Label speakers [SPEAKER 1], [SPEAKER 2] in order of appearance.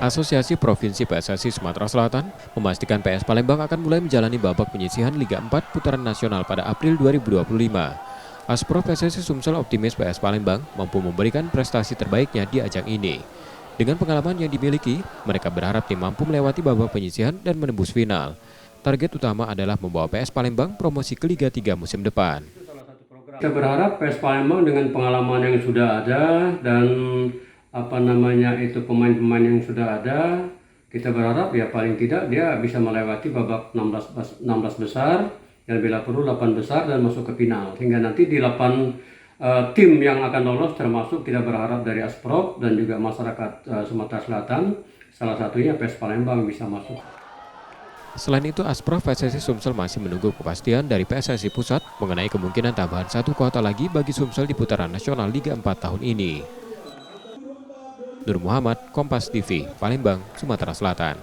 [SPEAKER 1] Asosiasi Provinsi PSSI Sumatera Selatan memastikan PS Palembang akan mulai menjalani babak penyisihan Liga 4 putaran nasional pada April 2025. Asprov PSSI Sumsel optimis PS Palembang mampu memberikan prestasi terbaiknya di ajang ini. Dengan pengalaman yang dimiliki, mereka berharap tim mampu melewati babak penyisihan dan menembus final. Target utama adalah membawa PS Palembang promosi ke Liga 3 musim depan.
[SPEAKER 2] Kita berharap PS Palembang dengan pengalaman yang sudah ada dan pemain-pemain yang sudah ada, kita berharap ya paling tidak dia bisa melewati babak 16 besar dan bila perlu 8 besar dan masuk ke final. Hingga nanti di 8 tim yang akan lolos, termasuk kita berharap dari Asprov dan juga masyarakat Sumatera Selatan, salah satunya PS Palembang bisa masuk.
[SPEAKER 1] Selain itu, Asprov PSSI Sumsel masih menunggu kepastian dari PSSI Pusat mengenai kemungkinan tambahan satu kuota lagi bagi Sumsel di putaran nasional Liga 4 tahun ini. Nur Muhammad, Kompas TV, Palembang, Sumatera Selatan.